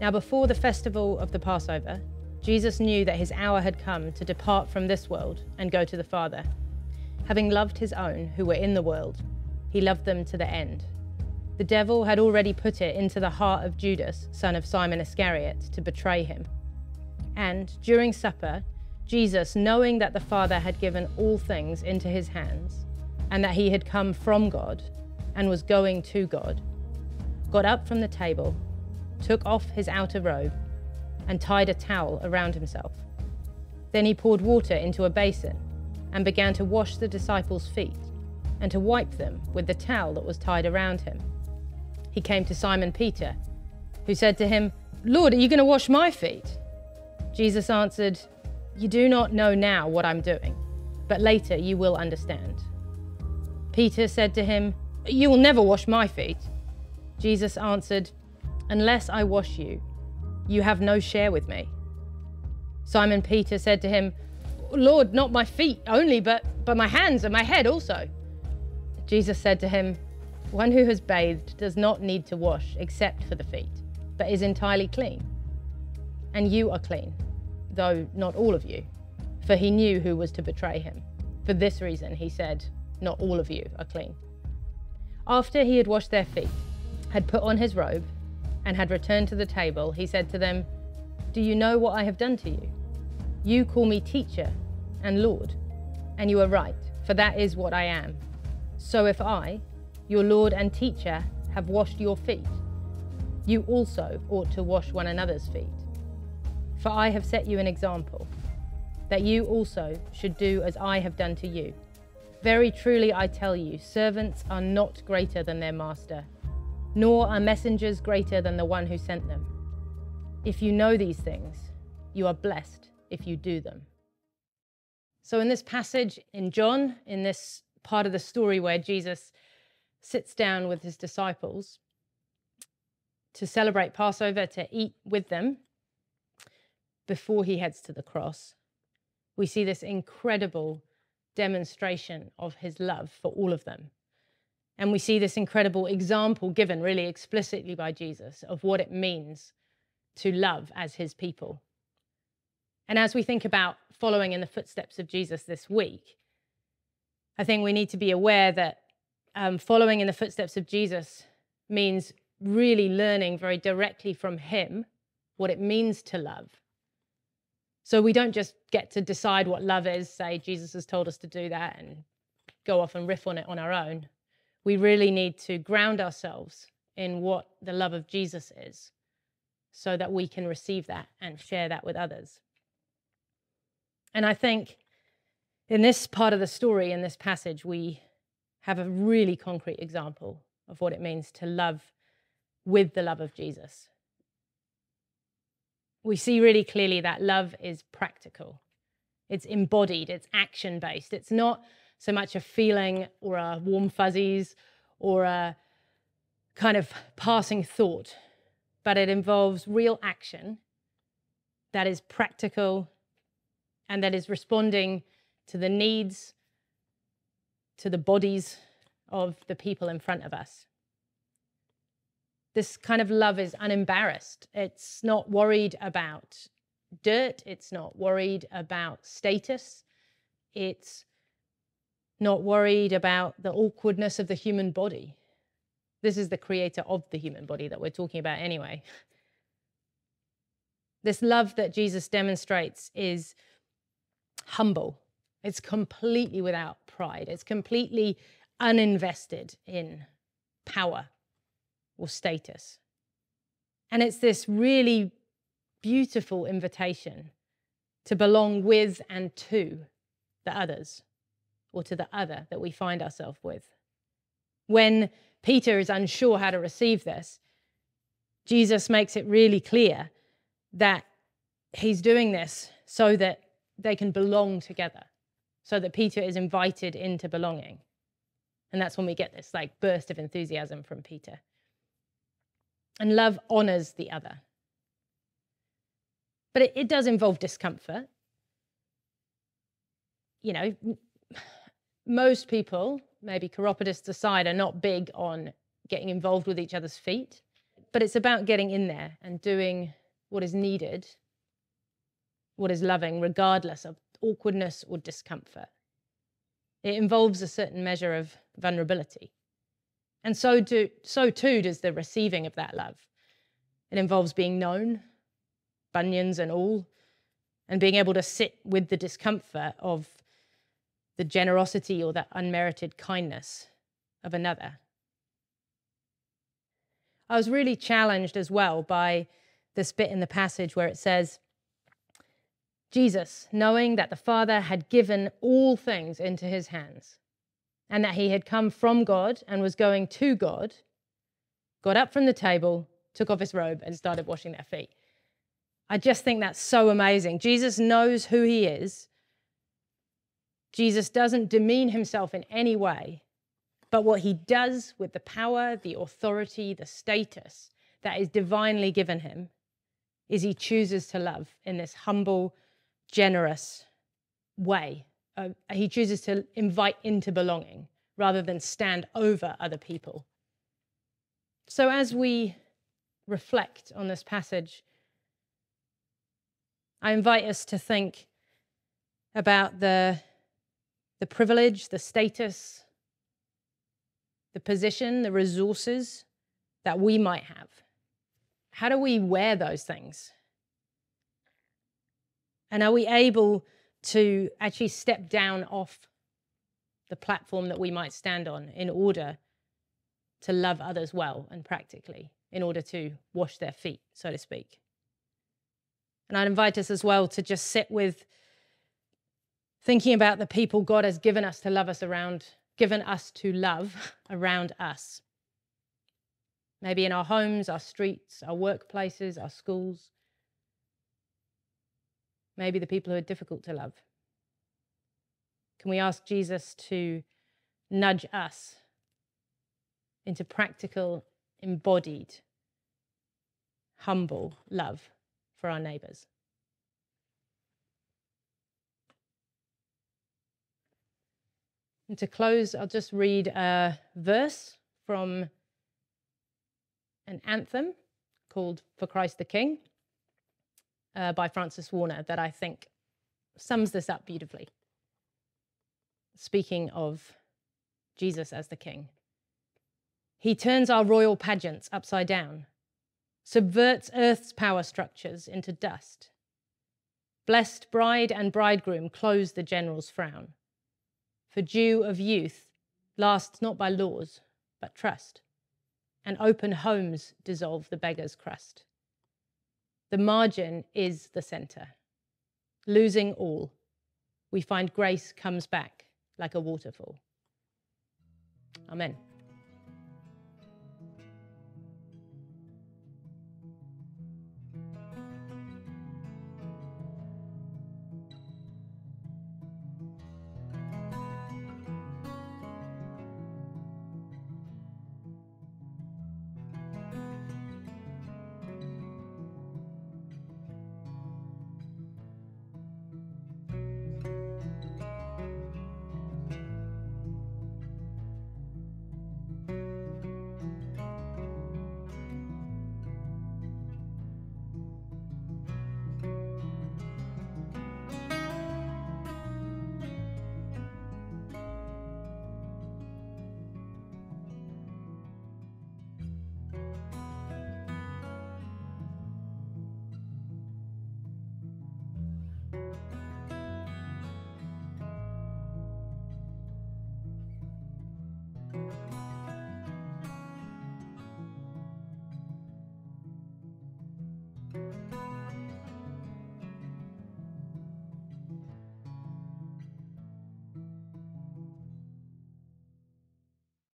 Now, before the festival of the Passover, Jesus knew that his hour had come to depart from this world and go to the Father. Having loved his own who were in the world, he loved them to the end. The devil had already put it into the heart of Judas, son of Simon Iscariot, to betray him. And during supper, Jesus, knowing that the Father had given all things into his hands, and that he had come from God and was going to God, got up from the table, took off his outer robe, and tied a towel around himself. Then he poured water into a basin and began to wash the disciples' feet and to wipe them with the towel that was tied around him. He came to Simon Peter, who said to him, "Lord, are you going to wash my feet?" Jesus answered, "You do not know now what I'm doing, but later you will understand." Peter said to him, "You will never wash my feet." Jesus answered, "Unless I wash you, you have no share with me." Simon Peter said to him, "Lord, not my feet only, but my hands and my head also." Jesus said to him, "One who has bathed does not need to wash except for the feet, but is entirely clean. And you are clean, though not all of you." For he knew who was to betray him. For this reason he said, "Not all of you are clean." After he had washed their feet, had put on his robe, and had returned to the table, he said to them, "Do you know what I have done to you? You call me teacher and Lord, and you are right, for that is what I am. So if I, your Lord and teacher, have washed your feet, you also ought to wash one another's feet. For I have set you an example, that you also should do as I have done to you. Very truly I tell you, servants are not greater than their master, nor are messengers greater than the one who sent them. If you know these things, you are blessed if you do them." So in this passage in John, in this part of the story where Jesus sits down with his disciples to celebrate Passover, to eat with them before he heads to the cross, we see this incredible demonstration of his love for all of them. And we see this incredible example given really explicitly by Jesus of what it means to love as his people. And as we think about following in the footsteps of Jesus this week, I think we need to be aware that following in the footsteps of Jesus means really learning very directly from him what it means to love. So we don't just get to decide what love is, say Jesus has told us to do that, and go off and riff on it on our own. We really need to ground ourselves in what the love of Jesus is so that we can receive that and share that with others. And I think in this part of the story, in this passage, we have a really concrete example of what it means to love with the love of Jesus. We see really clearly that love is practical. It's embodied, it's action-based. It's not so much a feeling or a warm fuzzies or a kind of passing thought, but it involves real action that is practical and that is responding to the needs, to the bodies of the people in front of us. This kind of love is unembarrassed. It's not worried about dirt. It's not worried about status. It's not worried about the awkwardness of the human body. This is the creator of the human body that we're talking about anyway. This love that Jesus demonstrates is humble. It's completely without pride. It's completely uninvested in power or status. And it's this really beautiful invitation to belong with and to the others, or to the other that we find ourselves with. When Peter is unsure how to receive this, Jesus makes it really clear that he's doing this so that they can belong together, so that Peter is invited into belonging. And that's when we get this like burst of enthusiasm from Peter. And love honors the other. But it does involve discomfort. You know, most people, maybe chiropodists aside, are not big on getting involved with each other's feet. But it's about getting in there and doing what is needed, what is loving, regardless of awkwardness or discomfort. It involves a certain measure of vulnerability. And so too does the receiving of that love. It involves being known, bunions and all, and being able to sit with the discomfort of the generosity or that unmerited kindness of another. I was really challenged as well by this bit in the passage where it says, Jesus, knowing that the Father had given all things into his hands and that he had come from God and was going to God, got up from the table, took off his robe and started washing their feet. I just think that's so amazing. Jesus knows who he is. Jesus doesn't demean himself in any way, but what he does with the power, the authority, the status that is divinely given him is he chooses to love in this humble, generous way. He chooses to invite into belonging rather than stand over other people. So as we reflect on this passage, I invite us to think about the privilege, the status, the position, the resources that we might have. How do we wear those things? And are we able to actually step down off the platform that we might stand on in order to love others well and practically, in order to wash their feet, so to speak? And I'd invite us as well to just sit with thinking about the people God has given us to love us around, given us to love around us. Maybe in our homes, our streets, our workplaces, our schools. Maybe the people who are difficult to love. Can we ask Jesus to nudge us into practical, embodied, humble love for our neighbours? And to close, I'll just read a verse from an anthem called For Christ the King by Francis Warner that I think sums this up beautifully. Speaking of Jesus as the King. He turns our royal pageants upside down, subverts earth's power structures into dust. Blessed bride and bridegroom close the general's frown. For dew of youth lasts not by laws, but trust, and open homes dissolve the beggar's crust. The margin is the centre. Losing all, we find grace comes back like a waterfall. Amen.